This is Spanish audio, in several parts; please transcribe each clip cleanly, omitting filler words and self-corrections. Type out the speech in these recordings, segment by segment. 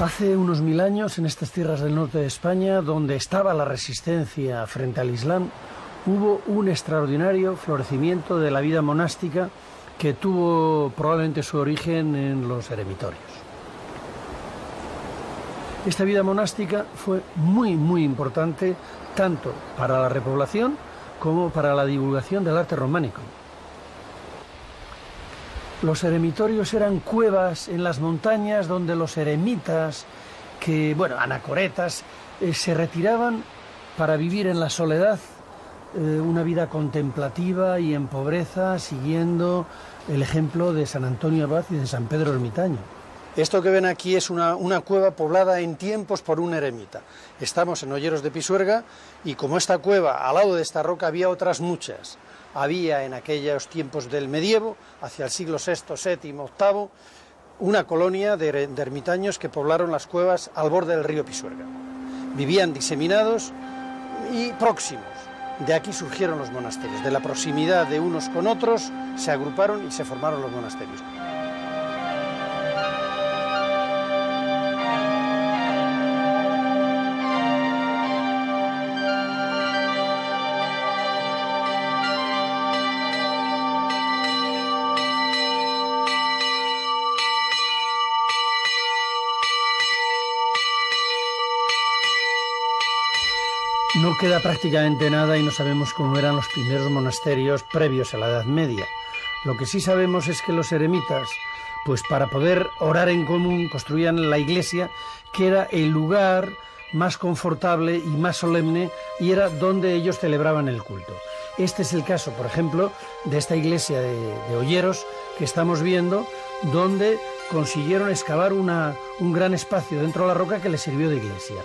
Hace unos 1000 años, en estas tierras del norte de España, donde estaba la resistencia frente al Islam, hubo un extraordinario florecimiento de la vida monástica que tuvo probablemente su origen en los eremitorios. Esta vida monástica fue muy importante tanto para la repoblación como para la divulgación del arte románico. Los eremitorios eran cuevas en las montañas donde los eremitas, anacoretas, se retiraban para vivir en la soledad, una vida contemplativa y en pobreza, siguiendo el ejemplo de San Antonio Abad y de San Pedro Ermitaño. Esto que ven aquí es una cueva poblada en tiempos por un eremita. Estamos en Olleros de Pisuerga y como esta cueva, al lado de esta roca, había otras muchas. Había en aquellos tiempos del medievo, hacia el siglo VI, VII, VIII, una colonia de ermitaños que poblaron las cuevas al borde del río Pisuerga. Vivían diseminados y próximos. De aquí surgieron los monasterios. De la proximidad de unos con otros se agruparon y se formaron los monasterios. No queda prácticamente nada y no sabemos cómo eran los primeros monasterios previos a la Edad Media. Lo que sí sabemos es que los eremitas, pues para poder orar en común, construían la iglesia, que era el lugar más confortable y más solemne, y era donde ellos celebraban el culto. Este es el caso, por ejemplo, de esta iglesia de Olleros que estamos viendo, donde consiguieron excavar un gran espacio dentro de la roca que les sirvió de iglesia.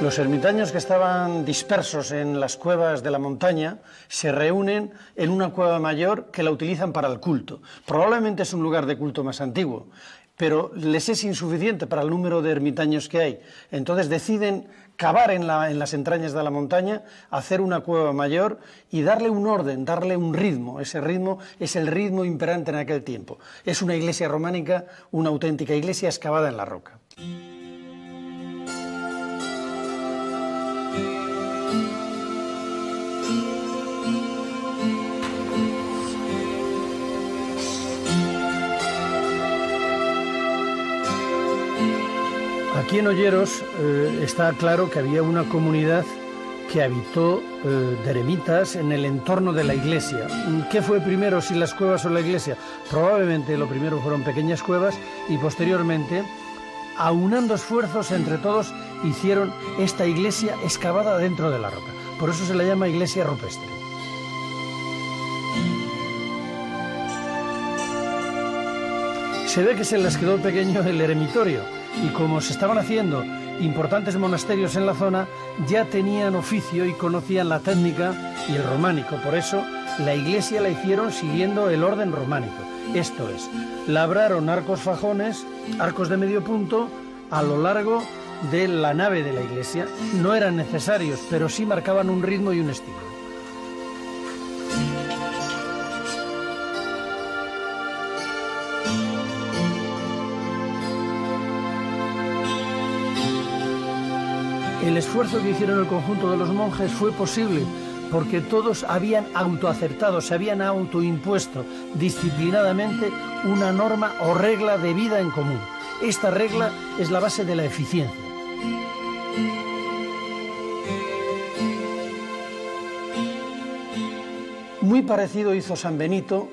Los ermitaños que estaban dispersos en las cuevas de la montaña se reúnen en una cueva mayor que la utilizan para el culto. Probablemente es un lugar de culto más antiguo, pero les es insuficiente para el número de ermitaños que hay. Entonces deciden cavar en las entrañas de la montaña, hacer una cueva mayor y darle un orden, darle un ritmo. Ese ritmo es el ritmo imperante en aquel tiempo. Es una iglesia románica, una auténtica iglesia excavada en la roca. Aquí en Olleros está claro que había una comunidad que habitó de eremitas en el entorno de la iglesia. ¿Qué fue primero, si las cuevas o la iglesia? Probablemente lo primero fueron pequeñas cuevas y posteriormente, aunando esfuerzos entre todos, hicieron esta iglesia excavada dentro de la roca. Por eso se la llama iglesia rupestre. Se ve que se les quedó pequeño el eremitorio y como se estaban haciendo importantes monasterios en la zona, ya tenían oficio y conocían la técnica y el románico. Por eso la iglesia la hicieron siguiendo el orden románico. Esto es, labraron arcos fajones, arcos de medio punto, a lo largo de la nave de la iglesia. No eran necesarios, pero sí marcaban un ritmo y un estilo. El esfuerzo que hicieron el conjunto de los monjes fue posible porque todos habían autoacertado, se habían autoimpuesto disciplinadamente una norma o regla de vida en común. Esta regla es la base de la eficiencia. Muy parecido hizo San Benito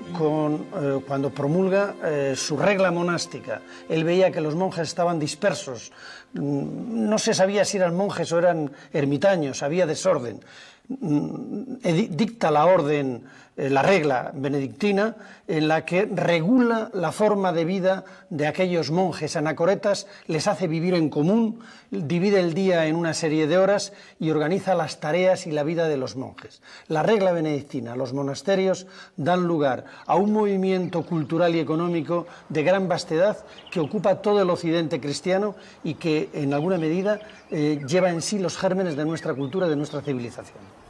cuando promulga su regla monástica. Él veía que los monjes estaban dispersos, no se sabía si eran monjes o eran ermitaños, había desorden. dicta la orden, la regla benedictina, en la que regula la forma de vida de aquellos monjes anacoretas, les hace vivir en común, divide el día en una serie de horas y organiza las tareas y la vida de los monjes. La regla benedictina, los monasterios dan lugar a un movimiento cultural y económico de gran vastedad que ocupa todo el occidente cristiano y que en alguna medida lleva en sí los gérmenes de nuestra cultura, de nuestra civilización.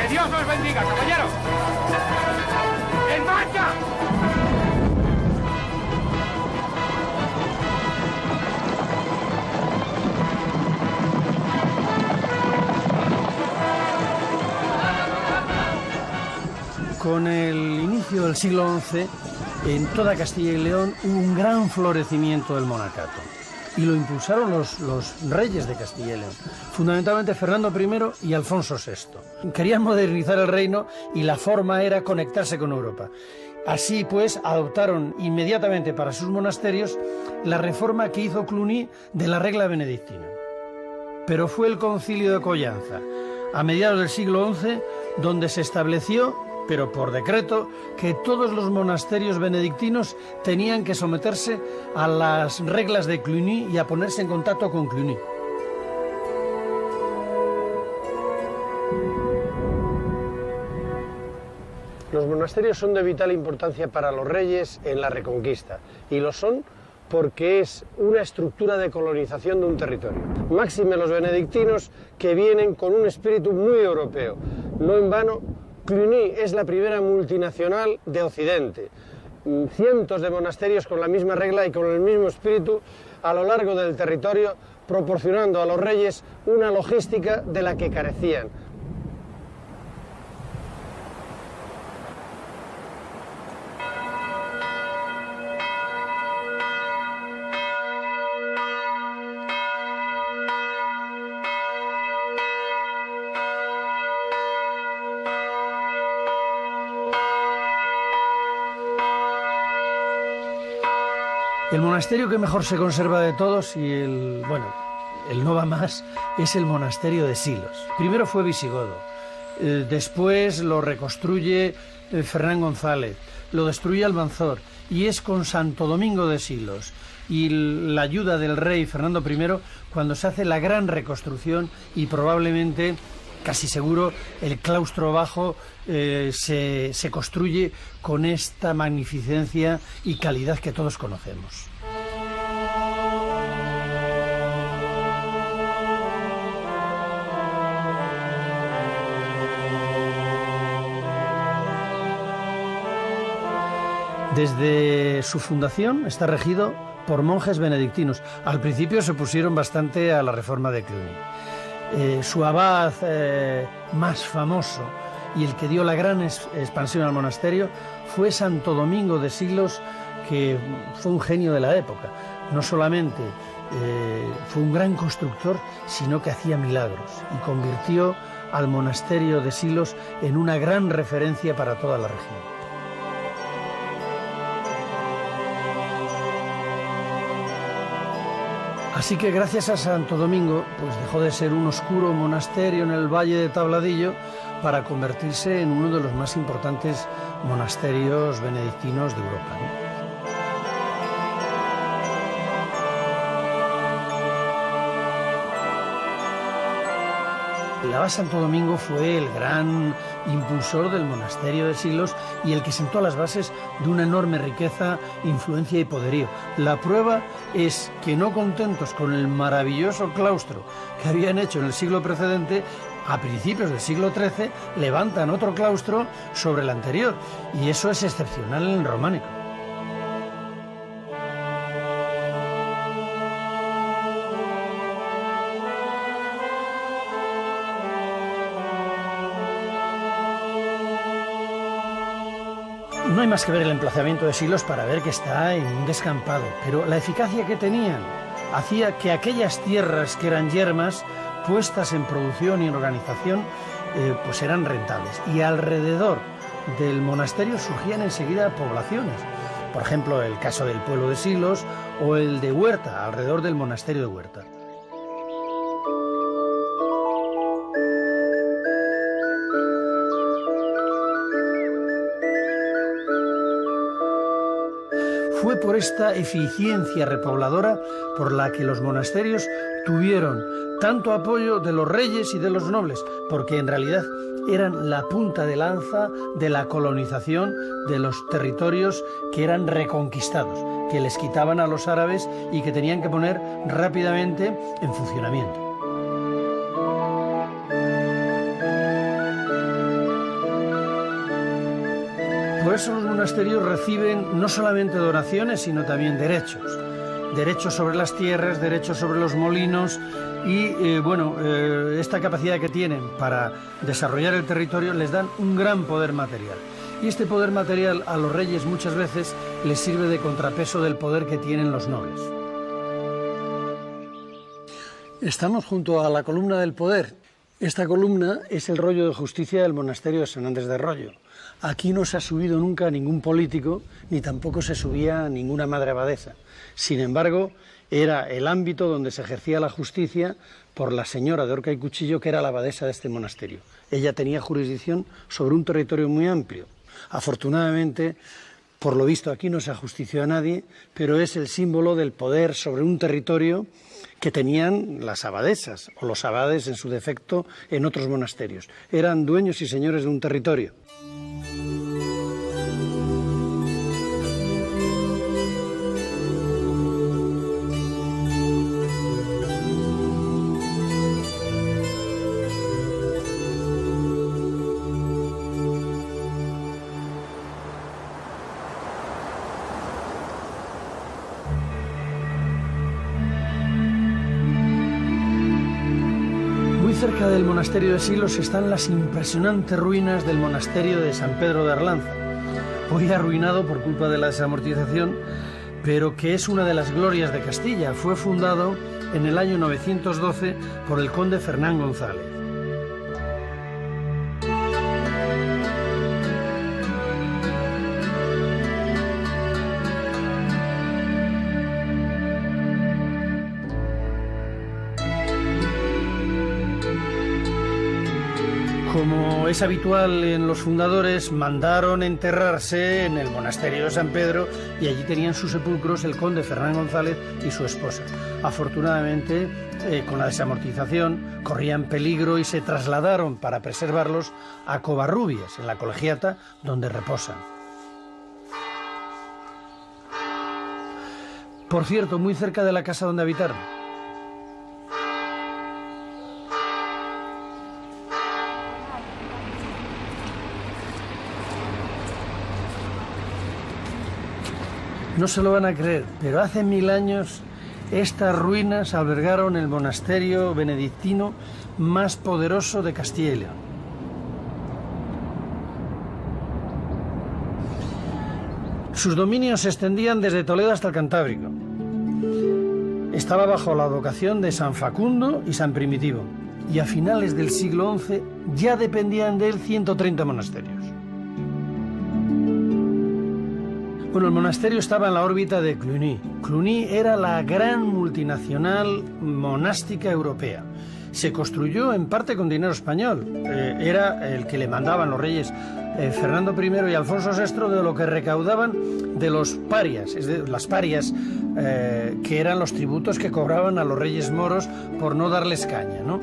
¡Dios los bendiga, caballeros! ¡En marcha! Con el inicio del siglo XI, en toda Castilla y León hubo un gran florecimiento del monacato. Y lo impulsaron los reyes de Castilla y León, fundamentalmente Fernando I y Alfonso VI. Querían modernizar el reino y la forma era conectarse con Europa. Así pues, adoptaron inmediatamente para sus monasterios la reforma que hizo Cluny de la regla benedictina. Pero fue el Concilio de Collanza, a mediados del siglo XI, donde se estableció, pero por decreto, que todos los monasterios benedictinos tenían que someterse a las reglas de Cluny y a ponerse en contacto con Cluny. Los monasterios son de vital importancia para los reyes en la Reconquista, y lo son porque es una estructura de colonización de un territorio. Máxime los benedictinos, que vienen con un espíritu muy europeo. No en vano, Cluny es la primera multinacional de Occidente. Cientos de monasterios con la misma regla y con el mismo espíritu a lo largo del territorio, proporcionando a los reyes una logística de la que carecían. El monasterio que mejor se conserva de todos y el no va más, es el monasterio de Silos. Primero fue visigodo, después lo reconstruye Fernán González, lo destruye Almanzor y es con Santo Domingo de Silos y la ayuda del rey Fernando I cuando se hace la gran reconstrucción y probablemente, casi seguro, el claustro bajo se construye con esta magnificencia y calidad que todos conocemos. Desde su fundación está regido por monjes benedictinos. Al principio se opusieron bastante a la reforma de Cluny. Su abad más famoso y el que dio la gran expansión al monasterio fue Santo Domingo de Silos, que fue un genio de la época. No solamente fue un gran constructor, sino que hacía milagros y convirtió al monasterio de Silos en una gran referencia para toda la región. Así que gracias a Santo Domingo, pues dejó de ser un oscuro monasterio en el Valle de Tabladillo para convertirse en uno de los más importantes monasterios benedictinos de Europa, ¿no? El abad Santo Domingo fue el gran impulsor del monasterio de Silos y el que sentó las bases de una enorme riqueza, influencia y poderío. La prueba es que, no contentos con el maravilloso claustro que habían hecho en el siglo precedente, a principios del siglo XIII levantan otro claustro sobre el anterior, y eso es excepcional en el románico. No hay más que ver el emplazamiento de Silos para ver que está en un descampado, pero la eficacia que tenían hacía que aquellas tierras que eran yermas, puestas en producción y en organización, pues eran rentables. Y alrededor del monasterio surgían enseguida poblaciones. Por ejemplo, el caso del pueblo de Silos o el de Huerta, alrededor del monasterio de Huerta. Fue por esta eficiencia repobladora por la que los monasterios tuvieron tanto apoyo de los reyes y de los nobles, porque en realidad eran la punta de lanza de la colonización de los territorios que eran reconquistados, que les quitaban a los árabes y que tenían que poner rápidamente en funcionamiento. Por eso los monasterios reciben no solamente donaciones, sino también derechos. Derechos sobre las tierras, derechos sobre los molinos y, esta capacidad que tienen para desarrollar el territorio les dan un gran poder material. Y este poder material a los reyes muchas veces les sirve de contrapeso del poder que tienen los nobles. Estamos junto a la columna del poder. Esta columna es el rollo de justicia del monasterio de San Andrés de Rollo. Aquí no se ha subido nunca ningún político, ni tampoco se subía ninguna madre abadesa. Sin embargo, era el ámbito donde se ejercía la justicia por la señora de Horca y Cuchillo, que era la abadesa de este monasterio. Ella tenía jurisdicción sobre un territorio muy amplio. Afortunadamente, por lo visto aquí no se ajustició a nadie, pero es el símbolo del poder sobre un territorio que tenían las abadesas, o los abades en su defecto, en otros monasterios. Eran dueños y señores de un territorio. Cerca del monasterio de Silos están las impresionantes ruinas del monasterio de San Pedro de Arlanza, hoy arruinado por culpa de la desamortización, pero que es una de las glorias de Castilla. Fue fundado en el año 912 por el conde Fernán González. Como es habitual en los fundadores, mandaron enterrarse en el monasterio de San Pedro y allí tenían sus sepulcros el conde Fernán González y su esposa. Afortunadamente, con la desamortización, corrían peligro y se trasladaron para preservarlos a Covarrubias, en la Colegiata, donde reposan. Por cierto, muy cerca de la casa donde habitaron. No se lo van a creer, pero hace 1000 años estas ruinas albergaron el monasterio benedictino más poderoso de Castilla y León. Sus dominios se extendían desde Toledo hasta el Cantábrico. Estaba bajo la advocación de San Facundo y San Primitivo, y a finales del siglo XI ya dependían de él 130 monasterios. Bueno, el monasterio estaba en la órbita de Cluny. Cluny era la gran multinacional monástica europea. Se construyó en parte con dinero español. Era el que le mandaban los reyes Fernando I y Alfonso VI de lo que recaudaban de los parias, es decir, las parias, que eran los tributos que cobraban a los reyes moros por no darles caña, ¿no?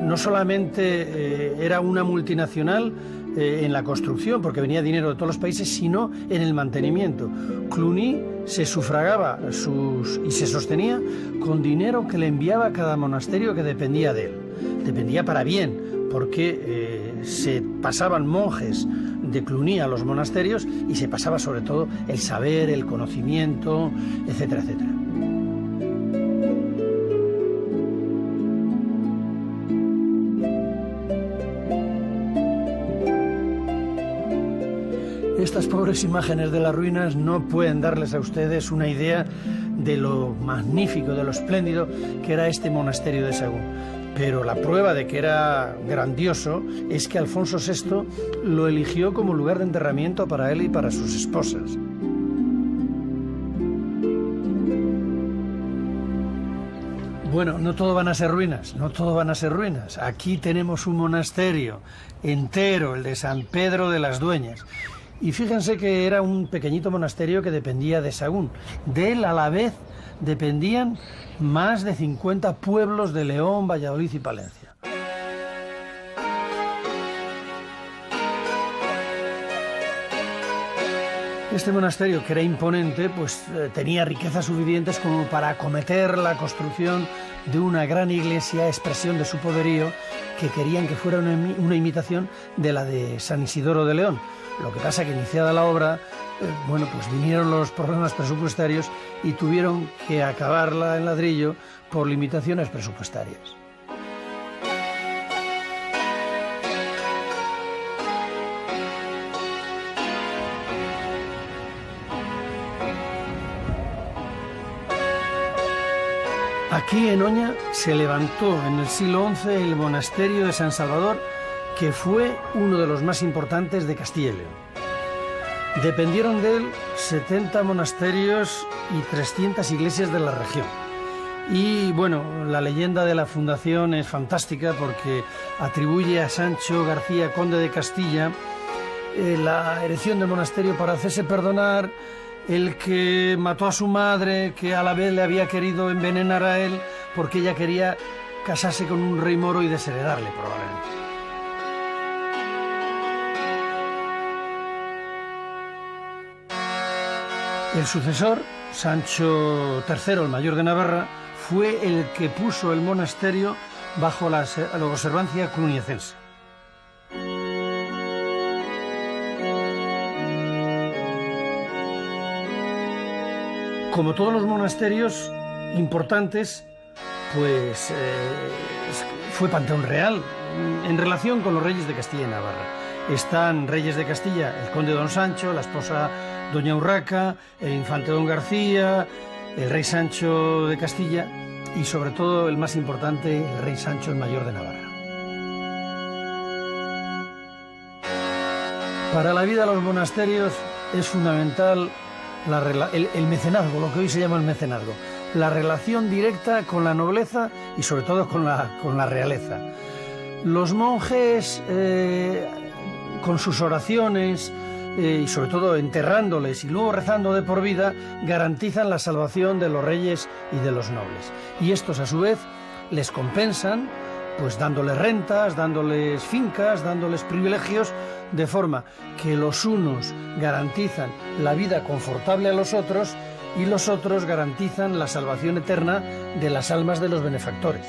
No solamente era una multinacional en la construcción, porque venía dinero de todos los países, sino en el mantenimiento. Cluny se sufragaba y se sostenía con dinero que le enviaba cada monasterio que dependía de él. Dependía para bien, porque se pasaban monjes de Cluny a los monasterios y se pasaba sobre todo el saber, el conocimiento, etcétera, etcétera. Estas pobres imágenes de las ruinas no pueden darles a ustedes una idea de lo magnífico, de lo espléndido que era este monasterio de Sagún. Pero la prueba de que era grandioso es que Alfonso VI lo eligió como lugar de enterramiento para él y para sus esposas. Bueno, no todo van a ser ruinas, no todo van a ser ruinas. Aquí tenemos un monasterio entero, el de San Pedro de las Dueñas. Y fíjense que era un pequeñito monasterio que dependía de Sahagún. De él, a la vez, dependían más de 50 pueblos de León, Valladolid y Palencia. Este monasterio, que era imponente, pues tenía riquezas suficientes como para acometer la construcción de una gran iglesia, expresión de su poderío, que querían que fuera una imitación de la de San Isidoro de León. Lo que pasa que, iniciada la obra, bueno, pues vinieron los problemas presupuestarios y tuvieron que acabarla en ladrillo por limitaciones presupuestarias. Aquí en Oña se levantó en el siglo XI el monasterio de San Salvador, que fue uno de los más importantes de Castilla y León. Dependieron de él 70 monasterios y 300 iglesias de la región. Y bueno, la leyenda de la fundación es fantástica porque atribuye a Sancho García, conde de Castilla, la erección del monasterio para hacerse perdonar el que mató a su madre, que a la vez le había querido envenenar a él porque ella quería casarse con un rey moro y desheredarle, probablemente. El sucesor, Sancho III, el mayor de Navarra, fue el que puso el monasterio bajo la observancia cluniacense. Como todos los monasterios importantes, pues fue panteón real en relación con los reyes de Castilla y Navarra. Están reyes de Castilla, el conde don Sancho, la esposa doña Urraca, el infante don García, el rey Sancho de Castilla y sobre todo el más importante, el rey Sancho el mayor de Navarra. Para la vida de los monasterios es fundamental el mecenazgo, lo que hoy se llama el mecenazgo, la relación directa con la nobleza y sobre todo con la realeza. Los monjes, con sus oraciones y sobre todo enterrándoles y luego rezando de por vida, garantizan la salvación de los reyes y de los nobles. Y estos a su vez les compensan pues dándoles rentas, dándoles fincas, dándoles privilegios, de forma que los unos garantizan la vida confortable a los otros y los otros garantizan la salvación eterna de las almas de los benefactores.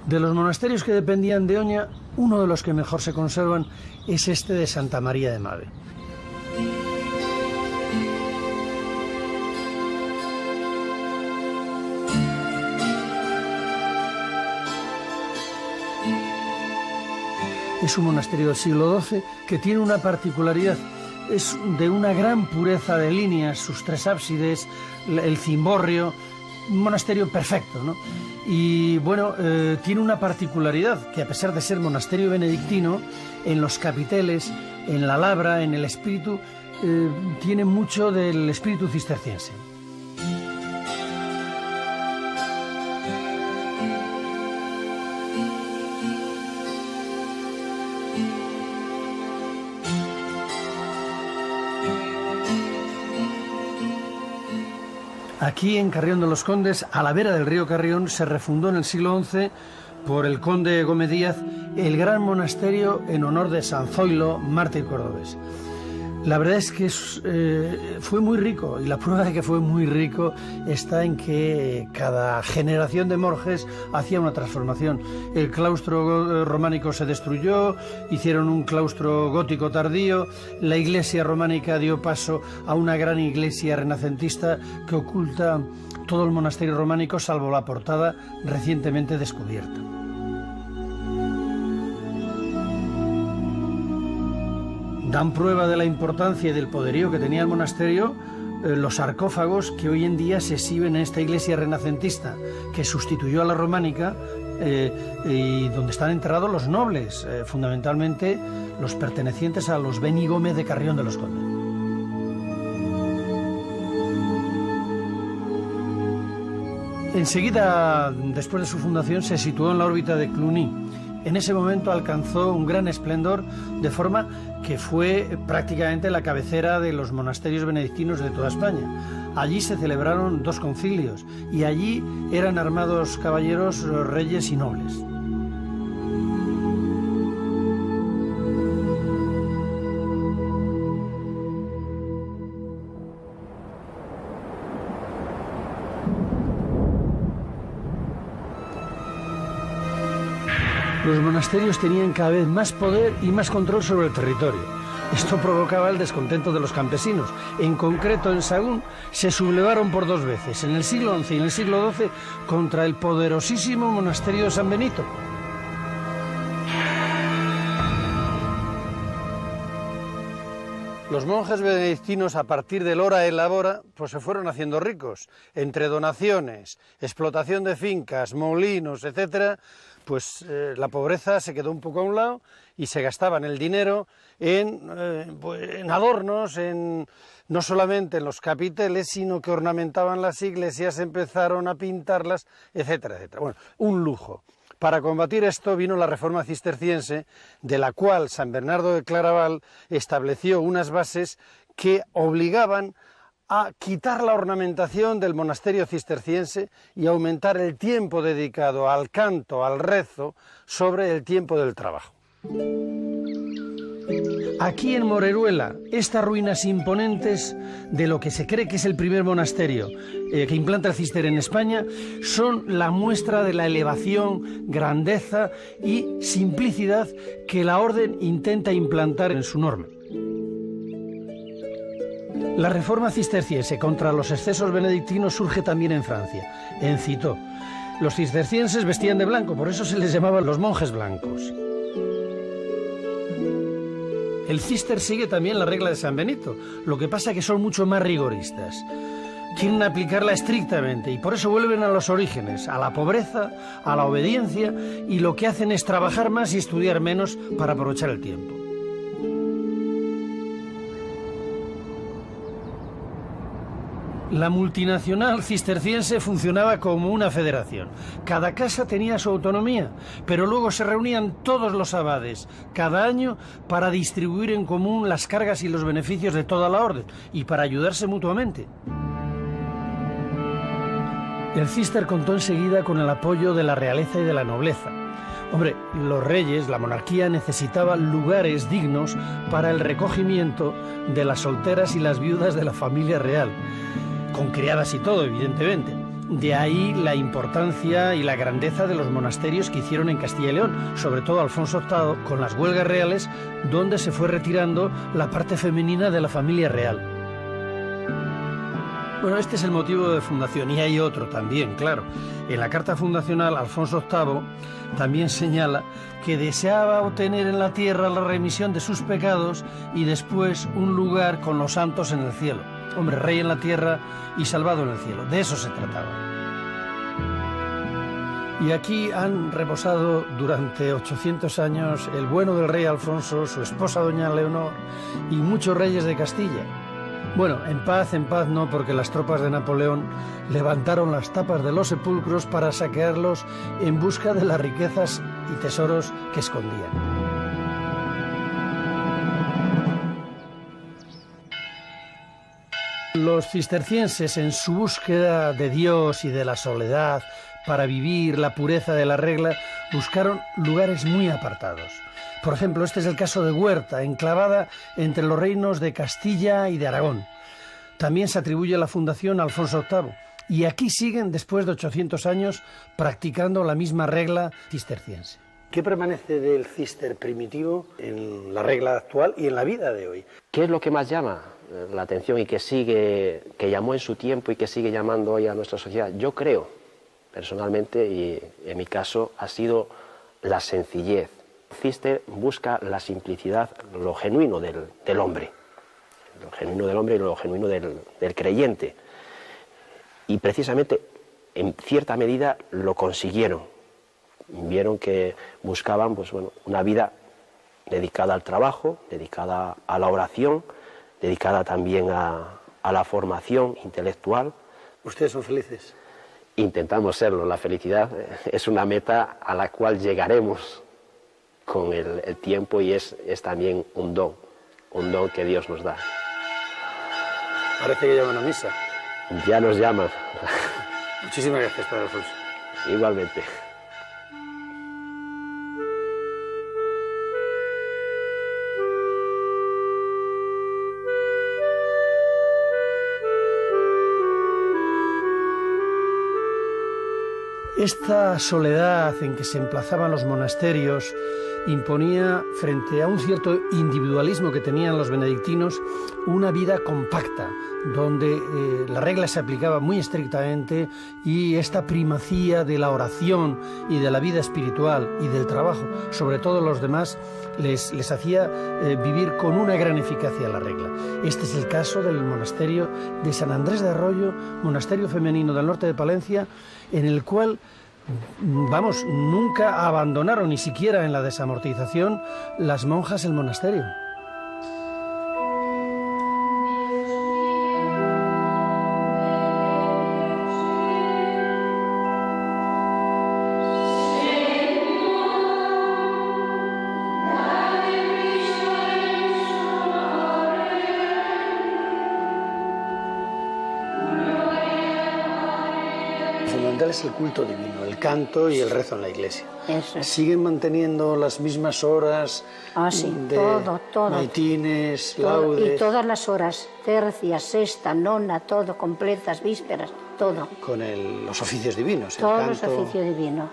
De los monasterios que dependían de Oña, uno de los que mejor se conservan es este de Santa María de Mave. Es un monasterio del siglo XII que tiene una particularidad, es de una gran pureza de líneas, sus tres ábsides, el cimborrio, un monasterio perfecto, ¿no? Y bueno, tiene una particularidad, que a pesar de ser monasterio benedictino, en los capiteles, en la labra, en el espíritu, tiene mucho del espíritu cisterciense. Aquí en Carrión de los Condes, a la vera del río Carrión, se refundó en el siglo XI por el conde Gómez Díaz el gran monasterio en honor de San Zoilo, mártir cordobés. La verdad es que fue muy rico, y la prueba de que fue muy rico está en que cada generación de monjes hacía una transformación. El claustro románico se destruyó, hicieron un claustro gótico tardío, la iglesia románica dio paso a una gran iglesia renacentista que oculta todo el monasterio románico salvo la portada recientemente descubierta. Dan prueba de la importancia y del poderío que tenía el monasterio los sarcófagos que hoy en día se exhiben en esta iglesia renacentista, que sustituyó a la románica, y donde están enterrados los nobles, fundamentalmente los pertenecientes a los Beni Gómez de Carrión de los Condes. Enseguida, después de su fundación, se situó en la órbita de Cluny. En ese momento alcanzó un gran esplendor, de forma que fue prácticamente la cabecera de los monasterios benedictinos de toda España. Allí se celebraron 2 concilios y allí eran armados caballeros, reyes y nobles. Los monasterios tenían cada vez más poder y más control sobre el territorio. Esto provocaba el descontento de los campesinos. En concreto, en Sahagún se sublevaron por 2 veces, en el siglo XI y en el siglo XII, contra el poderosísimo monasterio de San Benito. Los monjes benedictinos, a partir del hora et labora, pues se fueron haciendo ricos. Entre donaciones, explotación de fincas, molinos, etcétera, pues la pobreza se quedó un poco a un lado y se gastaban el dinero en adornos, no solamente en los capiteles, sino que ornamentaban las iglesias, empezaron a pintarlas, etcétera, etcétera. Bueno, un lujo. Para combatir esto vino la Reforma Cisterciense, de la cual San Bernardo de Claraval estableció unas bases que obligaban a quitar la ornamentación del monasterio cisterciense y aumentar el tiempo dedicado al canto, al rezo, sobre el tiempo del trabajo. Aquí en Moreruela, estas ruinas imponentes de lo que se cree que es el primer monasterio que implanta el Cister en España, son la muestra de la elevación, grandeza y simplicidad que la orden intenta implantar en su norma. La reforma cisterciense contra los excesos benedictinos surge también en Francia, en Citeaux. Los cistercienses vestían de blanco, por eso se les llamaban los monjes blancos. El Cister sigue también la regla de San Benito, lo que pasa es que son mucho más rigoristas. Quieren aplicarla estrictamente y por eso vuelven a los orígenes, a la pobreza, a la obediencia, y lo que hacen es trabajar más y estudiar menos para aprovechar el tiempo. La multinacional cisterciense funcionaba como una federación. Cada casa tenía su autonomía, pero luego se reunían todos los abades cada año para distribuir en común las cargas y los beneficios de toda la orden y para ayudarse mutuamente. El Cister contó enseguida con el apoyo de la realeza y de la nobleza. Hombre, los reyes, la monarquía, necesitaban lugares dignos para el recogimiento de las solteras y las viudas de la familia real, con criadas y todo, evidentemente. De ahí la importancia y la grandeza de los monasterios que hicieron en Castilla y León, sobre todo Alfonso VIII, con las huelgas reales, donde se fue retirando la parte femenina de la familia real. Bueno, este es el motivo de fundación, y hay otro también, claro. En la carta fundacional, Alfonso VIII también señala que deseaba obtener en la tierra la remisión de sus pecados y después un lugar con los santos en el cielo. Hombre, rey en la tierra y salvado en el cielo, de eso se trataba. Y aquí han reposado durante 800 años el bueno del rey Alfonso, su esposa doña Leonor y muchos reyes de Castilla. Bueno, en paz no, porque las tropas de Napoleón levantaron las tapas de los sepulcros para saquearlos en busca de las riquezas y tesoros que escondían. Los cistercienses, en su búsqueda de Dios y de la soledad para vivir la pureza de la regla, buscaron lugares muy apartados. Por ejemplo, este es el caso de Huerta, enclavada entre los reinos de Castilla y de Aragón. También se atribuye la fundación a Alfonso VIII. Y aquí siguen, después de 800 años, practicando la misma regla cisterciense. ¿Qué permanece del Cister primitivo en la regla actual y en la vida de hoy? ¿Qué es lo que más llama la atención y que llamó en su tiempo y que sigue llamando hoy a nuestra sociedad? Yo creo, personalmente, y en mi caso, ha sido la sencillez, Cister busca la simplicidad, lo genuino del hombre, lo genuino del hombre y lo genuino del creyente. Y precisamente, en cierta medida, lo consiguieron. Vieron que buscaban pues, bueno, una vida dedicada al trabajo, dedicada a la oración, dedicada también a la formación intelectual. ¿Ustedes son felices? Intentamos serlo. La felicidad es una meta a la cual llegaremos con el tiempo y es también un don que Dios nos da. Parece que llaman a misa. Ya nos llaman. Muchísimas gracias, Padre Alfonso. Igualmente. Esta soledad en que se emplazaban los monasterios imponía, frente a un cierto individualismo que tenían los benedictinos, una vida compacta, donde la regla se aplicaba muy estrictamente y esta primacía de la oración y de la vida espiritual y del trabajo sobre todos los demás les hacía vivir con una gran eficacia la regla. Este es el caso del monasterio de San Andrés de Arroyo, monasterio femenino del norte de Palencia, en el cual, vamos, nunca abandonaron, ni siquiera en la desamortización, las monjas el monasterio. Es el culto divino, el canto y el rezo en la iglesia. Eso. ¿Siguen manteniendo las mismas horas sí, de todo. maitines, Todo, laudes? y todas las horas, tercia, sexta, nona, todo, completas, vísperas, todo. Con los oficios divinos, Todos el los canto. oficios divinos.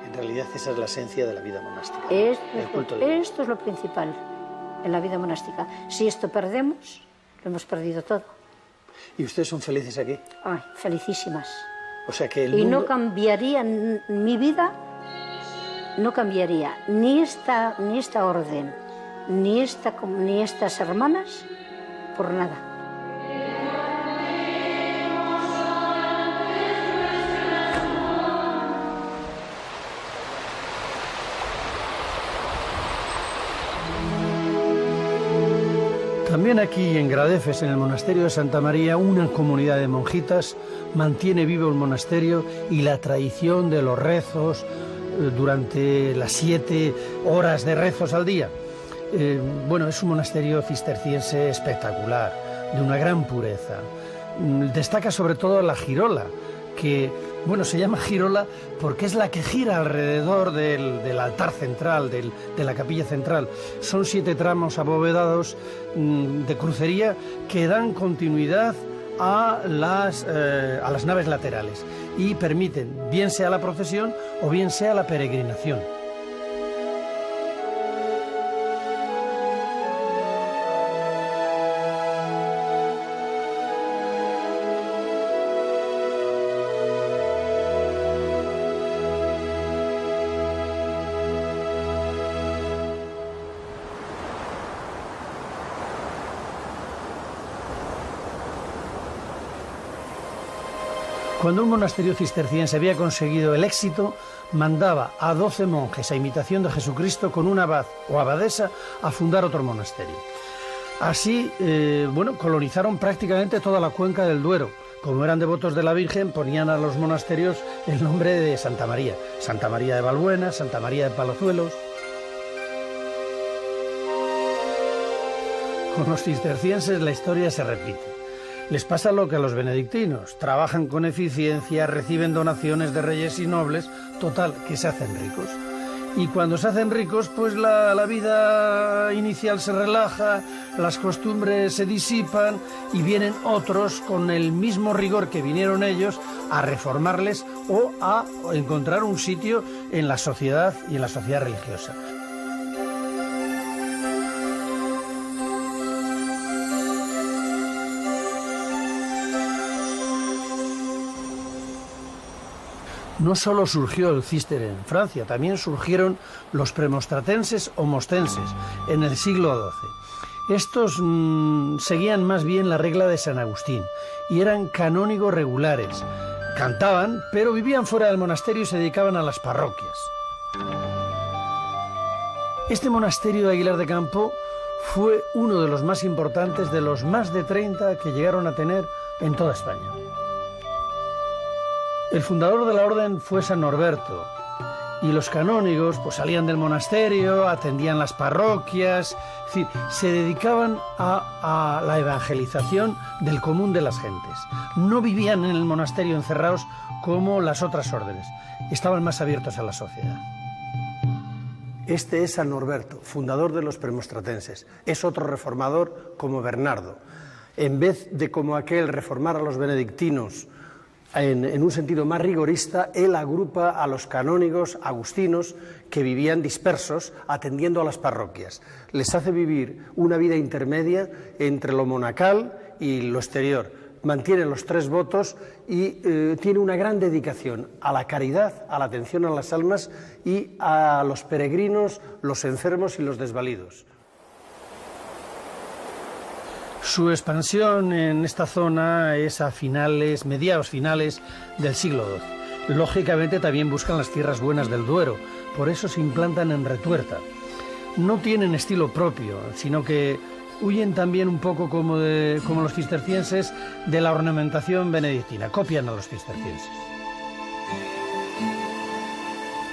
En realidad esa es la esencia de la vida monástica. Esto el culto divino. es lo principal en la vida monástica. Si esto perdemos, lo hemos perdido todo. ¿Y ustedes son felices aquí? Ay, felicísimas. O sea que el Y mundo... no cambiaría mi vida, no cambiaría ni esta orden, ni estas hermanas, por nada. También aquí en Gradefes, en el monasterio de Santa María, una comunidad de monjitas mantiene vivo el monasterio y la tradición de los rezos durante las 7 horas de rezos al día. Bueno, es un monasterio cisterciense espectacular, de una gran pureza. Destaca sobre todo la girola, que, bueno, se llama girola porque es la que gira alrededor del altar central, de la capilla central. Son 7 tramos abovedados de crucería que dan continuidad a las naves laterales y permiten, bien sea la procesión o bien sea la peregrinación. Cuando un monasterio cisterciense había conseguido el éxito, mandaba a 12 monjes a imitación de Jesucristo con un abad o abadesa a fundar otro monasterio. Así, colonizaron prácticamente toda la cuenca del Duero. Como eran devotos de la Virgen, ponían a los monasterios el nombre de Santa María. Santa María de Valbuena, Santa María de Palazuelos. Con los cistercienses la historia se repite. Les pasa lo que a los benedictinos, trabajan con eficiencia, reciben donaciones de reyes y nobles, total, que se hacen ricos. Y cuando se hacen ricos, pues la vida inicial se relaja, las costumbres se disipan y vienen otros con el mismo rigor que vinieron ellos a reformarles o a encontrar un sitio en la sociedad y en la sociedad religiosa. No solo surgió el Císter en Francia, también surgieron los premonstratenses o mostenses en el siglo XII. Estos seguían más bien la regla de San Agustín y eran canónigos regulares. Cantaban, pero vivían fuera del monasterio y se dedicaban a las parroquias. Este monasterio de Aguilar de Campo fue uno de los más importantes de los más de 30 que llegaron a tener en toda España. El fundador de la orden fue San Norberto y los canónigos pues salían del monasterio, atendían las parroquias, es decir, se dedicaban a la evangelización del común de las gentes. No vivían en el monasterio encerrados como las otras órdenes, estaban más abiertos a la sociedad. Este es San Norberto, fundador de los premonstratenses. Es otro reformador como Bernardo. En vez de como aquel reformar a los benedictinos en un sentido más rigorista, él agrupa a los canónigos agustinos que vivían dispersos atendiendo a las parroquias. Les hace vivir una vida intermedia entre lo monacal y lo exterior. Mantiene los 3 votos y tiene una gran dedicación a la caridad, a la atención a las almas y a los peregrinos, los enfermos y los desvalidos. Su expansión en esta zona es a mediados finales del siglo XII. Lógicamente también buscan las tierras buenas del Duero, por eso se implantan en Retuerta. No tienen estilo propio, sino que huyen también un poco como los cistercienses de la ornamentación benedictina, copian a los cistercienses.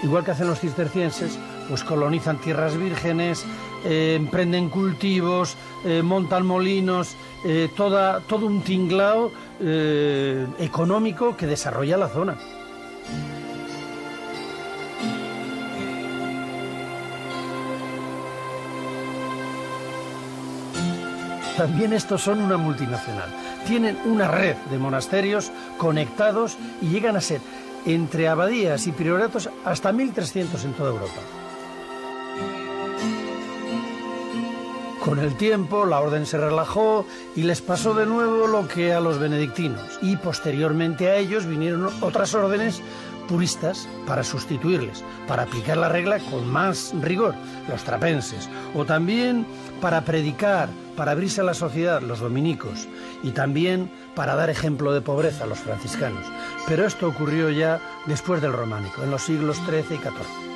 Igual que hacen los cistercienses, pues colonizan tierras vírgenes, emprenden cultivos, montan molinos, todo un tinglao económico que desarrolla la zona. También estos son una multinacional. Tienen una red de monasterios conectados y llegan a ser, entre abadías y prioratos, hasta 1.300 en toda Europa. Con el tiempo la orden se relajó y les pasó de nuevo lo que a los benedictinos, y posteriormente a ellos vinieron otras órdenes puristas para sustituirles, para aplicar la regla con más rigor, los trapenses, o también para predicar, para abrirse a la sociedad, los dominicos, y también para dar ejemplo de pobreza, los franciscanos. Pero esto ocurrió ya después del románico, en los siglos XIII y XIV.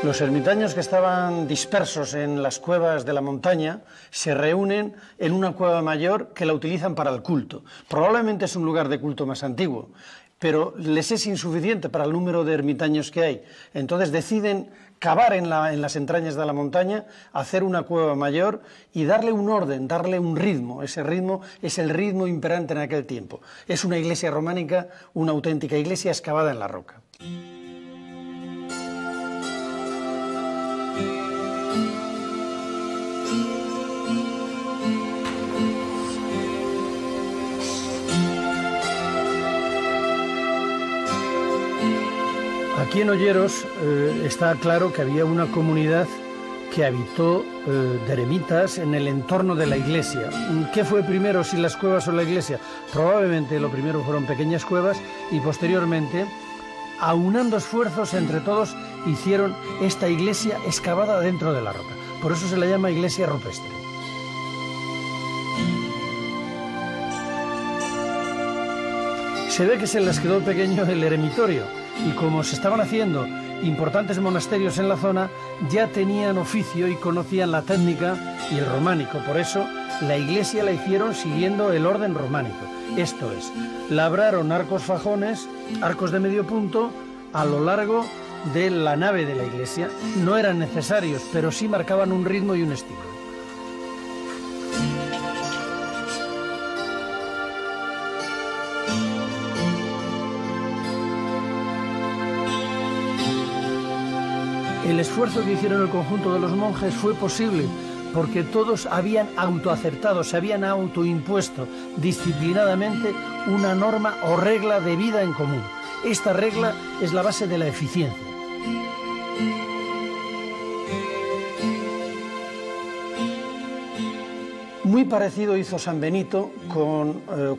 Los ermitaños que estaban dispersos en las cuevas de la montaña se reúnen en una cueva mayor que la utilizan para el culto. Probablemente es un lugar de culto más antiguo, pero les es insuficiente para el número de ermitaños que hay. Entonces deciden cavar en las entrañas de la montaña, hacer una cueva mayor y darle un orden, darle un ritmo. Ese ritmo es el ritmo imperante en aquel tiempo. Es una iglesia románica, una auténtica iglesia excavada en la roca. Aquí en Olleros está claro que había una comunidad que habitó de eremitas en el entorno de la iglesia. ¿Qué fue primero, si las cuevas o la iglesia? Probablemente lo primero fueron pequeñas cuevas y posteriormente, aunando esfuerzos entre todos, hicieron esta iglesia excavada dentro de la roca. Por eso se la llama iglesia rupestre. Se ve que se les quedó pequeño el eremitorio y como se estaban haciendo importantes monasterios en la zona ya tenían oficio y conocían la técnica y el románico. Por eso la iglesia la hicieron siguiendo el orden románico. Esto es, labraron arcos fajones, arcos de medio punto, a lo largo de la nave de la iglesia. No eran necesarios, pero sí marcaban un ritmo y un estilo. El esfuerzo que hicieron el conjunto de los monjes fue posible porque todos habían autoaceptado, se habían autoimpuesto disciplinadamente una norma o regla de vida en común. Esta regla es la base de la eficiencia. Muy parecido hizo San Benito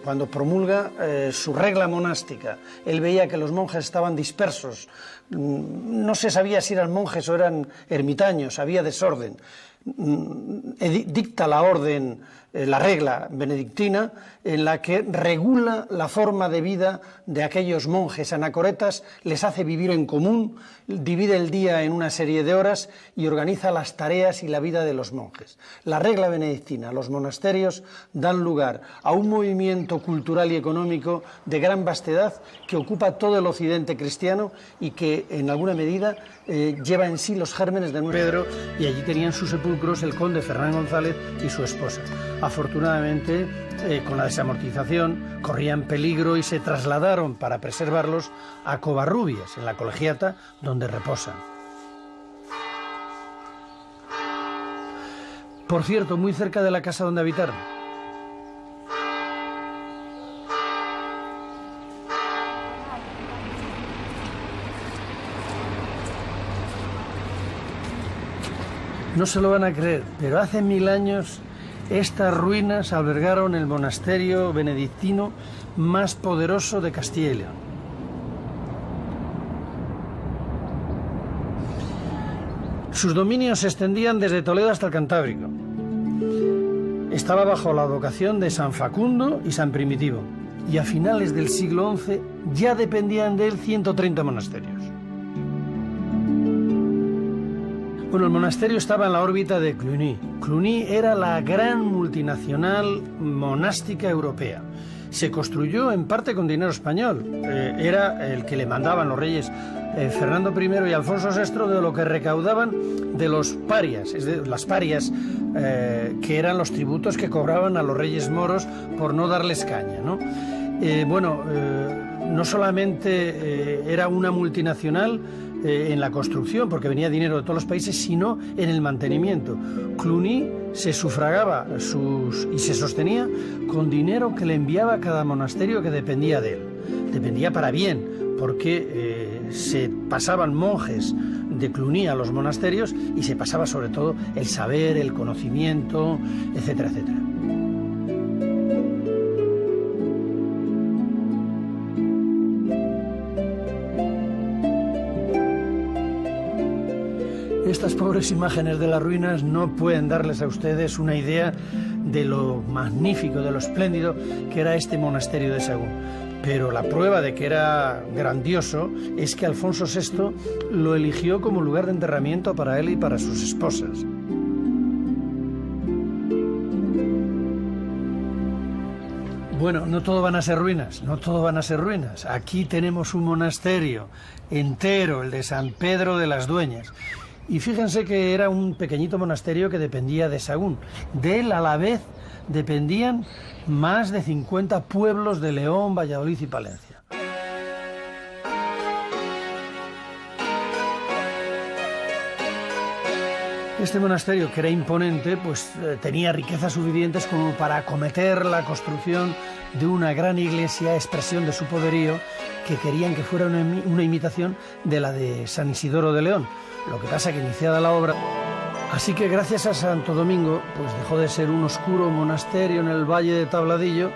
cuando promulga su regla monástica. Él veía que los monjes estaban dispersos, no se sabía si eran monjes o eran ermitaños, había desorden. Dicta la orden, la regla benedictina, en la que regula la forma de vida de aquellos monjes anacoretas, les hace vivir en común, divide el día en una serie de horas y organiza las tareas y la vida de los monjes. La regla benedictina, los monasterios dan lugar a un movimiento cultural y económico de gran vastedad que ocupa todo el occidente cristiano y que en alguna medida lleva en sí los gérmenes de Nuestro Pedro, y allí tenían sus sepulcros el conde Fernán González y su esposa. Afortunadamente, con la desamortización, corrían peligro y se trasladaron para preservarlos a Covarrubias, en la Colegiata, donde reposan. Por cierto, muy cerca de la casa donde habitaron. No se lo van a creer, pero hace 1000 años estas ruinas albergaron el monasterio benedictino más poderoso de Castilla y León. Sus dominios se extendían desde Toledo hasta el Cantábrico. Estaba bajo la advocación de San Facundo y San Primitivo, y a finales del siglo XI ya dependían de él 130 monasterios. Bueno, el monasterio estaba en la órbita de Cluny. Cluny era la gran multinacional monástica europea. Se construyó en parte con dinero español. Era el que le mandaban los reyes Fernando I y Alfonso VI de lo que recaudaban de los parias, es decir, las parias, que eran los tributos que cobraban a los reyes moros por no darles caña, ¿no? No solamente era una multinacional en la construcción, porque venía dinero de todos los países, sino en el mantenimiento. Cluny se sufragaba y se sostenía con dinero que le enviaba cada monasterio que dependía de él. Dependía para bien, porque se pasaban monjes de Cluny a los monasterios y se pasaba sobre todo el saber, el conocimiento, etcétera, etcétera. Estas pobres imágenes de las ruinas no pueden darles a ustedes una idea de lo magnífico, de lo espléndido que era este monasterio de Sahagún. Pero la prueba de que era grandioso es que Alfonso VI lo eligió como lugar de enterramiento para él y para sus esposas. Bueno, no todo van a ser ruinas, no todo van a ser ruinas. Aquí tenemos un monasterio entero, el de San Pedro de las Dueñas. Y fíjense que era un pequeñito monasterio que dependía de Sahagún. De él a la vez dependían más de 50 pueblos de León, Valladolid y Palencia. Este monasterio, que era imponente, pues tenía riquezas suficientes como para acometer la construcción de una gran iglesia, expresión de su poderío, que querían que fuera una imitación de la de San Isidoro de León. Lo que pasa que iniciada la obra... Así que gracias a Santo Domingo, pues dejó de ser un oscuro monasterio en el Valle de Tabladillo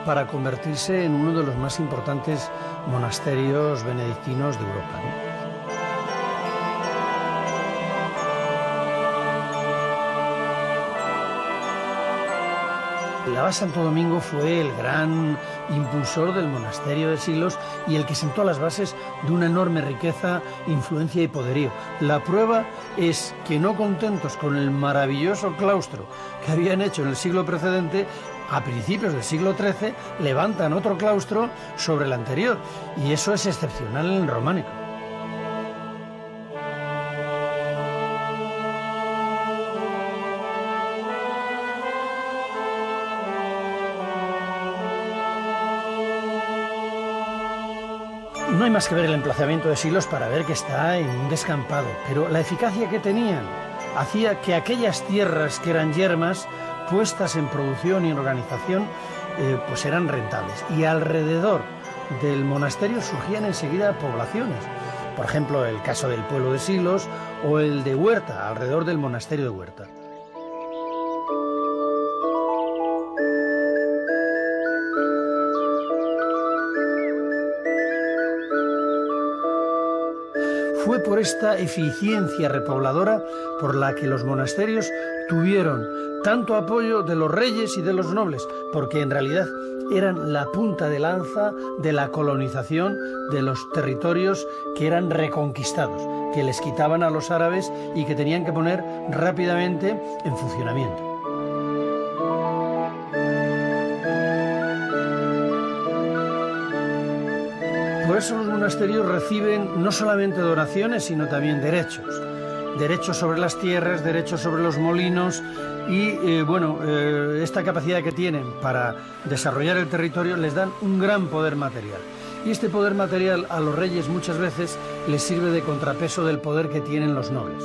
para convertirse en uno de los más importantes monasterios benedictinos de Europa, ¿no? El abad Santo Domingo fue el gran impulsor del monasterio de Silos y el que sentó las bases de una enorme riqueza, influencia y poderío. La prueba es que, no contentos con el maravilloso claustro que habían hecho en el siglo precedente, a principios del siglo XIII levantan otro claustro sobre el anterior, y eso es excepcional en el románico. No hay más que ver el emplazamiento de Silos para ver que está en un descampado, pero la eficacia que tenían hacía que aquellas tierras que eran yermas, puestas en producción y en organización, pues eran rentables. Y alrededor del monasterio surgían enseguida poblaciones. Por ejemplo, el caso del pueblo de Silos o el de Huerta, alrededor del monasterio de Huerta. Fue por esta eficiencia repobladora por la que los monasterios tuvieron tanto apoyo de los reyes y de los nobles, porque en realidad eran la punta de lanza de la colonización de los territorios que eran reconquistados, que les quitaban a los árabes y que tenían que poner rápidamente en funcionamiento. Por eso los monasterios reciben no solamente donaciones, sino también derechos. Derechos sobre las tierras, derechos sobre los molinos y, esta capacidad que tienen para desarrollar el territorio les dan un gran poder material. Y este poder material a los reyes muchas veces les sirve de contrapeso del poder que tienen los nobles.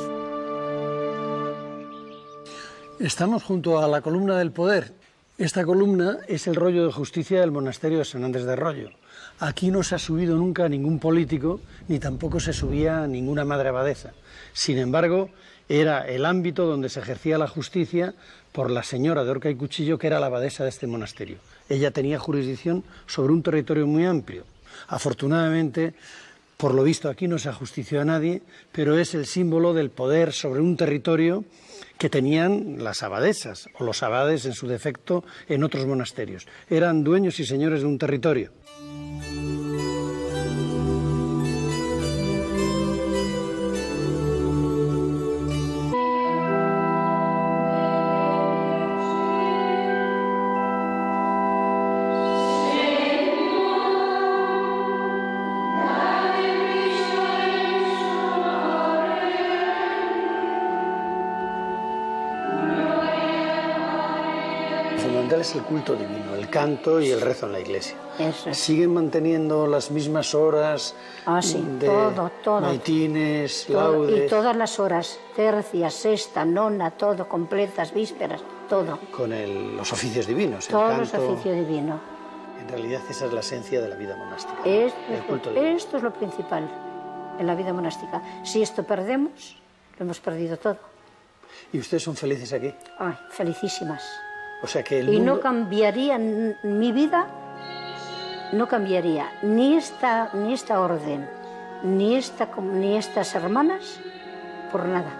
Estamos junto a la columna del poder. Esta columna es el rollo de justicia del monasterio de San Andrés de Rollo. Aquí no se ha subido nunca ningún político, ni tampoco se subía ninguna madre abadesa. Sin embargo, era el ámbito donde se ejercía la justicia por la señora de Horca y Cuchillo, que era la abadesa de este monasterio. Ella tenía jurisdicción sobre un territorio muy amplio. Afortunadamente, por lo visto, aquí no se ajustició a nadie, pero es el símbolo del poder sobre un territorio que tenían las abadesas, o los abades en su defecto, en otros monasterios. Eran dueños y señores de un territorio. Es el culto divino, el canto y el rezo en la iglesia. Eso es. ¿Siguen manteniendo las mismas horas sí, de todo. maitines, Todo, laudes? y todas las horas, tercia, sexta, nona, todo, completas, vísperas, todo. Con los oficios divinos, el Todos canto. los oficios divinos. En realidad esa es la esencia de la vida monástica. Esto es lo principal en la vida monástica. Si esto perdemos, lo hemos perdido todo. ¿Y ustedes son felices aquí? Ay, felicísimas. O sea que Y no cambiaría mi vida, no cambiaría ni esta orden, ni estas hermanas, por nada.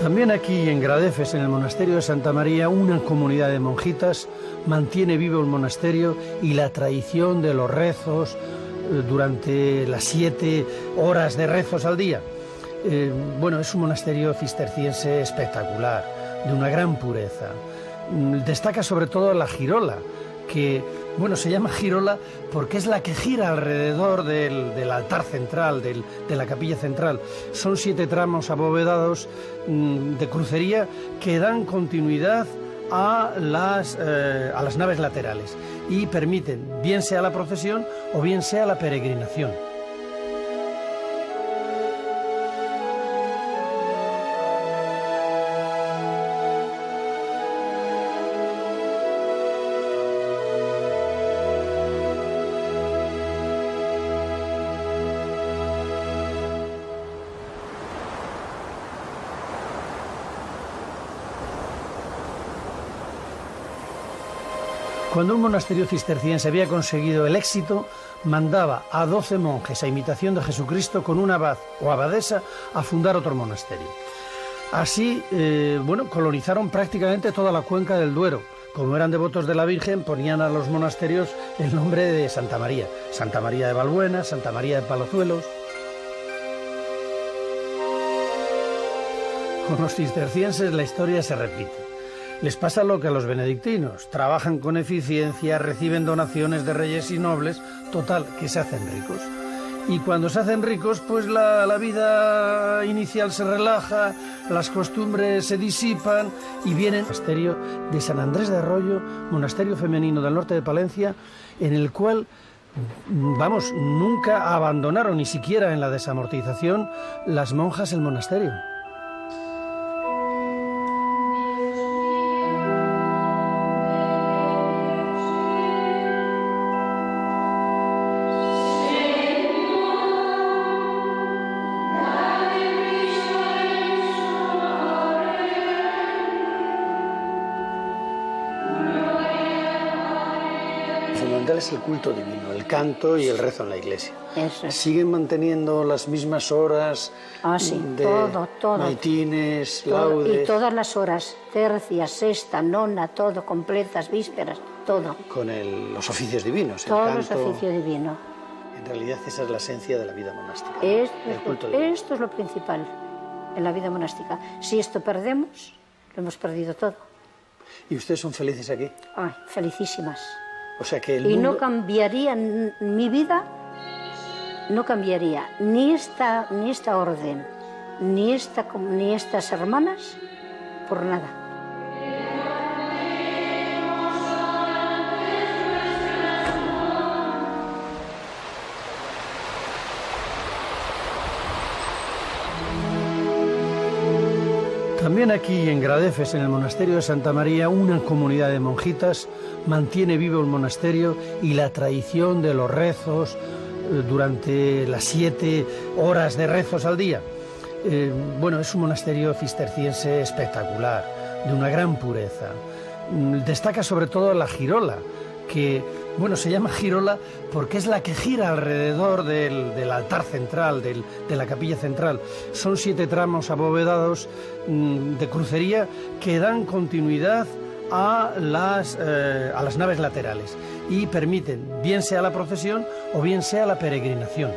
También aquí en Gradefes, en el monasterio de Santa María, una comunidad de monjitas mantiene vivo el monasterio y la tradición de los rezos durante las 7 horas de rezos al día. Es un monasterio cisterciense espectacular, de una gran pureza. Destaca sobre todo la girola, que se llama girola porque es la que gira alrededor del altar central, de la capilla central. Son 7 tramos abovedados de crucería que dan continuidad a las naves laterales y permiten bien sea la procesión o bien sea la peregrinación. Cuando un monasterio cisterciense había conseguido el éxito, mandaba a 12 monjes a imitación de Jesucristo con un abad o abadesa a fundar otro monasterio. Así, colonizaron prácticamente toda la cuenca del Duero. Como eran devotos de la Virgen, ponían a los monasterios el nombre de Santa María de Valbuena, Santa María de Palazuelos. Con los cistercienses la historia se repite. Les pasa lo que a los benedictinos. Trabajan con eficiencia, reciben donaciones de reyes y nobles, total, que se hacen ricos. Y cuando se hacen ricos, pues la vida inicial se relaja, las costumbres se disipan y viene el monasterio de San Andrés de Arroyo, monasterio femenino del norte de Palencia, en el cual, nunca abandonaron, ni siquiera en la desamortización, las monjas el monasterio. Fundamental es el culto divino, el canto y el rezo en la iglesia. Eso es. ¿Siguen manteniendo las mismas horas Sí, de todo. maitines, Todo, laudes? y todas las horas, tercia, sexta, nona, todo, completas, vísperas, todo. Con los oficios divinos, el Todos los canto. oficios divinos. En realidad esa es la esencia de la vida monástica. ¿no? Esto El culto divino. es lo principal en la vida monástica. Si esto perdemos, lo hemos perdido todo. ¿Y ustedes son felices aquí? Ay, felicísimas. O sea que el Y mundo... no cambiaría mi vida, no cambiaría ni esta orden, ni estas hermanas, por nada. También aquí en Gradefes, en el monasterio de Santa María, una comunidad de monjitas mantiene vivo el monasterio y la tradición de los rezos durante las 7 horas de rezos al día. Es un monasterio cisterciense espectacular, de una gran pureza. Destaca sobre todo la girola, que se llama girola porque es la que gira alrededor del altar central, de la capilla central. Son 7 tramos abovedados de crucería que dan continuidad a las naves laterales y permiten, bien sea la procesión o bien sea la peregrinación.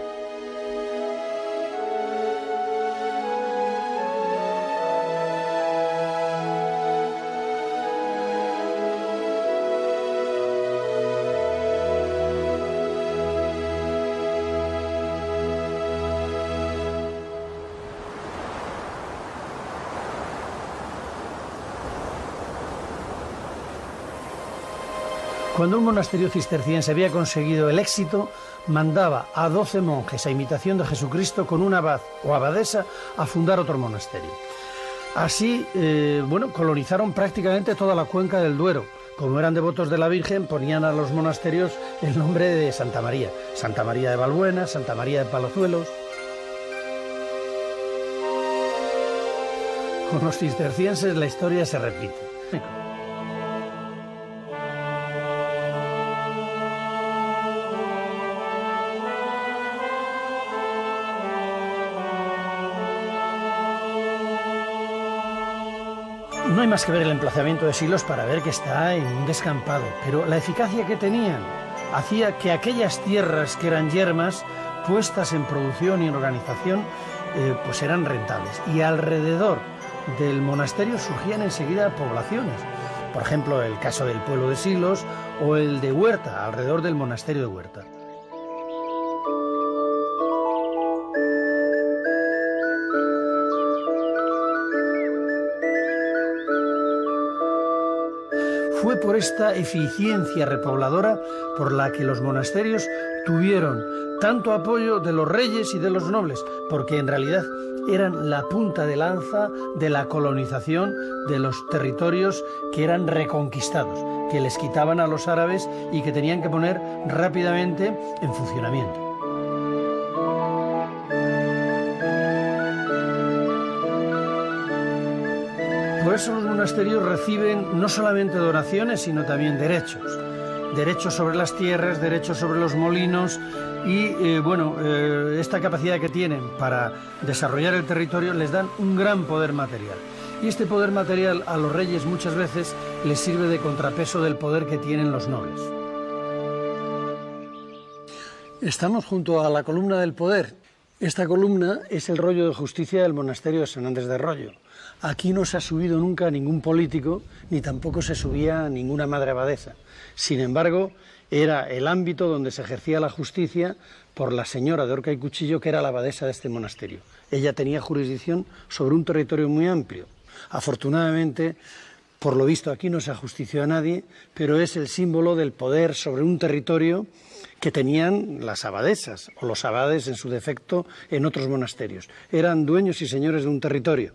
Cuando un monasterio cisterciense había conseguido el éxito, mandaba a 12 monjes a imitación de Jesucristo con un abad o abadesa a fundar otro monasterio. Así, colonizaron prácticamente toda la cuenca del Duero. Como eran devotos de la Virgen, ponían a los monasterios el nombre de Santa María de Valbuena, Santa María de Palazuelos. Con los cistercienses la historia se repite. No hay más que ver el emplazamiento de Silos para ver que está en un descampado, pero la eficacia que tenían hacía que aquellas tierras que eran yermas, puestas en producción y en organización, eran rentables. Y alrededor del monasterio surgían enseguida poblaciones. Por ejemplo, el caso del pueblo de Silos o el de Huerta, alrededor del monasterio de Huerta. Fue por esta eficiencia repobladora por la que los monasterios tuvieron tanto apoyo de los reyes y de los nobles, porque en realidad eran la punta de lanza de la colonización de los territorios que eran reconquistados, que les quitaban a los árabes y que tenían que poner rápidamente en funcionamiento. Por eso los monasterios reciben no solamente donaciones, sino también derechos. derechos sobre las tierras, derechos sobre los molinos y, esta capacidad que tienen para desarrollar el territorio les dan un gran poder material. Y este poder material a los reyes muchas veces les sirve de contrapeso del poder que tienen los nobles. Estamos junto a la columna del poder. Esta columna es el rollo de justicia del monasterio de San Andrés de Rollo. Aquí no se ha subido nunca ningún político, ni tampoco se subía ninguna madre abadesa. Sin embargo, era el ámbito donde se ejercía la justicia por la señora de Horca y Cuchillo, que era la abadesa de este monasterio. Ella tenía jurisdicción sobre un territorio muy amplio. Afortunadamente, por lo visto aquí no se ajustició a nadie, pero es el símbolo del poder sobre un territorio que tenían las abadesas, o los abades en su defecto, en otros monasterios. Eran dueños y señores de un territorio.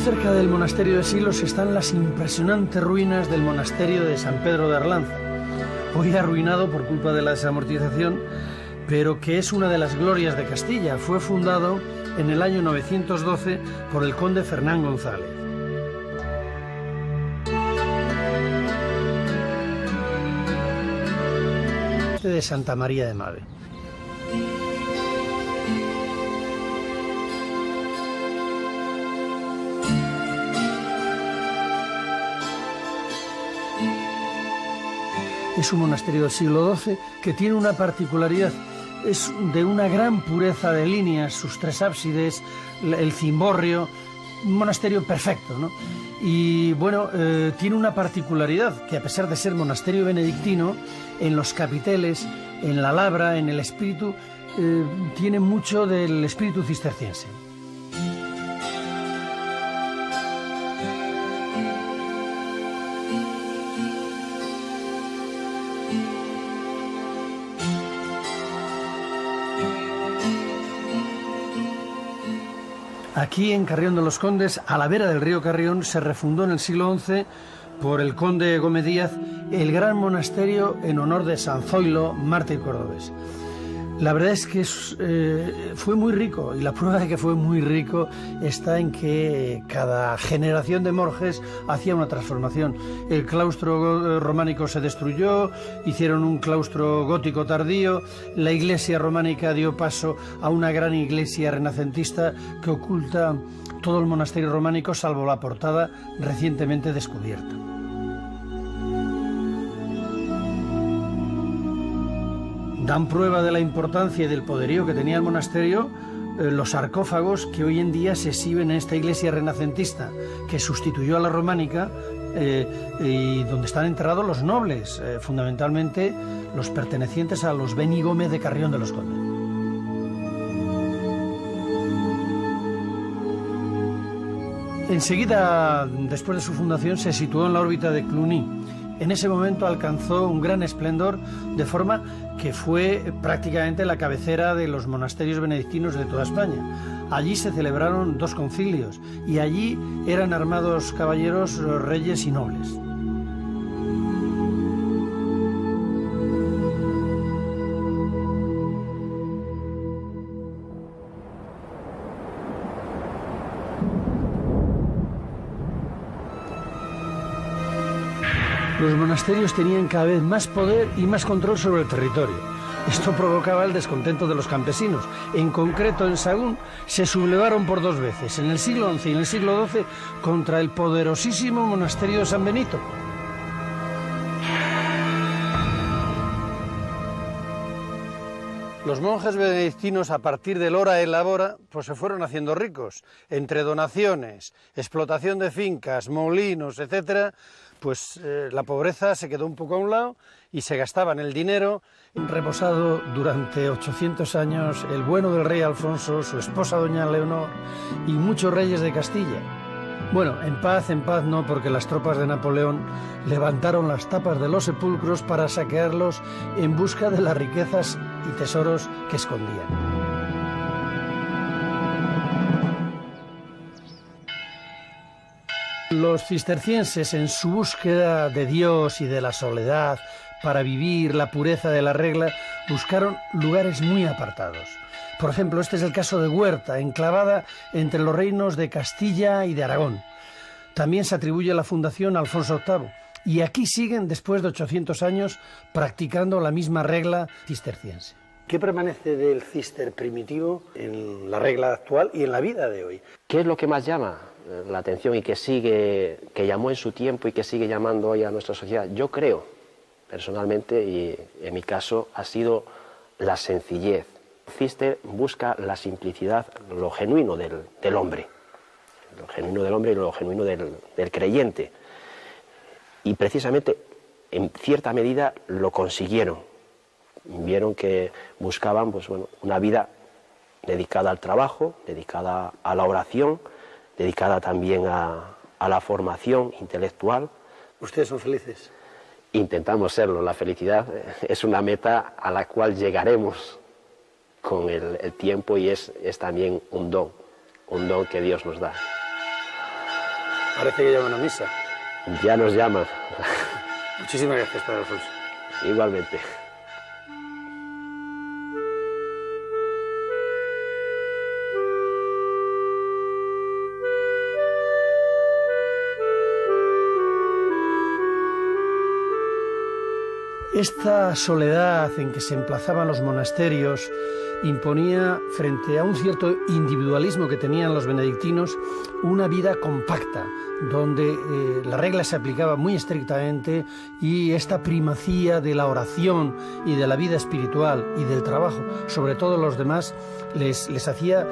Cerca del monasterio de Silos están las impresionantes ruinas del monasterio de San Pedro de Arlanza, hoy arruinado por culpa de la desamortización, pero que es una de las glorias de Castilla. Fue fundado en el año 912 por el conde Fernán González. De Santa María de Mave. Es un monasterio del siglo XII que tiene una particularidad, es de una gran pureza de líneas, sus tres ábsides, el cimborrio, un monasterio perfecto, ¿no? Y tiene una particularidad, que a pesar de ser monasterio benedictino, en los capiteles, en la labra, en el espíritu, tiene mucho del espíritu cisterciense. Aquí en Carrión de los Condes, a la vera del río Carrión, se refundó en el siglo XI por el conde Gómez Díaz el gran monasterio en honor de San Zoilo, mártir cordobés. La verdad es que fue muy rico, y la prueba de que fue muy rico está en que cada generación de monjes hacía una transformación. El claustro románico se destruyó, hicieron un claustro gótico tardío, la iglesia románica dio paso a una gran iglesia renacentista que oculta todo el monasterio románico salvo la portada recientemente descubierta. Dan prueba de la importancia y del poderío que tenía el monasterio los sarcófagos que hoy en día se exhiben en esta iglesia renacentista, que sustituyó a la románica y donde están enterrados los nobles, fundamentalmente los pertenecientes a los Beni Gómez de Carrión de los Condes. Enseguida, después de su fundación, se situó en la órbita de Cluny. En ese momento alcanzó un gran esplendor, de forma que fue prácticamente la cabecera de los monasterios benedictinos de toda España. Allí se celebraron 2 concilios y allí eran armados caballeros, reyes y nobles. Los monasterios tenían cada vez más poder y más control sobre el territorio. Esto provocaba el descontento de los campesinos. En concreto, en Sahagún se sublevaron por 2 veces, en el siglo XI y en el siglo XII, contra el poderosísimo monasterio de San Benito. Los monjes benedictinos, a partir del hora et labora, pues se fueron haciendo ricos. Entre donaciones, explotación de fincas, molinos, etcétera, pues la pobreza se quedó un poco a un lado y se gastaban el dinero. Reposado durante 800 años el bueno del rey Alfonso, su esposa doña Leonor y muchos reyes de Castilla. Bueno, en paz no, porque las tropas de Napoleón levantaron las tapas de los sepulcros para saquearlos en busca de las riquezas y tesoros que escondían. Los cistercienses, en su búsqueda de Dios y de la soledad para vivir la pureza de la regla, buscaron lugares muy apartados. Por ejemplo, este es el caso de Huerta, enclavada entre los reinos de Castilla y de Aragón. También se atribuye la fundación a Alfonso VIII. Y aquí siguen, después de 800 años, practicando la misma regla cisterciense. ¿Qué permanece del cister primitivo en la regla actual y en la vida de hoy? ¿Qué es lo que más llama la atención y que llamó en su tiempo y que sigue llamando hoy a nuestra sociedad? Yo creo, personalmente, y en mi caso, ha sido la sencillez. El cister busca la simplicidad, lo genuino del hombre. Lo genuino del hombre y lo genuino del creyente. Y precisamente, en cierta medida, lo consiguieron. Vieron que buscaban una vida dedicada al trabajo, dedicada a la oración, dedicada también a la formación intelectual. ¿Ustedes son felices? Intentamos serlo. La felicidad es una meta a la cual llegaremos con el tiempo y es también un don que Dios nos da. Parece que llaman a misa. Ya nos llaman. Muchísimas gracias, Padre Alfonso. Igualmente. Esta soledad en que se emplazaban los monasterios imponía, frente a un cierto individualismo que tenían los benedictinos, una vida compacta, donde la regla se aplicaba muy estrictamente y esta primacía de la oración y de la vida espiritual y del trabajo, sobre todo los demás, les hacía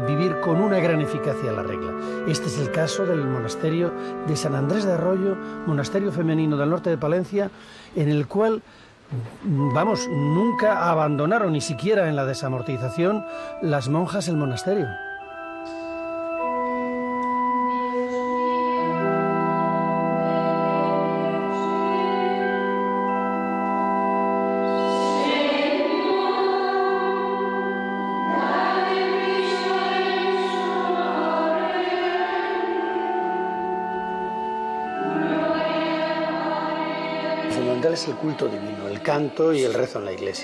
vivir con una gran eficacia la regla. Este es el caso del monasterio de San Andrés de Arroyo, monasterio femenino del norte de Palencia, en el cual nunca abandonaron, ni siquiera en la desamortización, las monjas el monasterio. Lo fundamental es el culto divino, el canto y el rezo en la iglesia.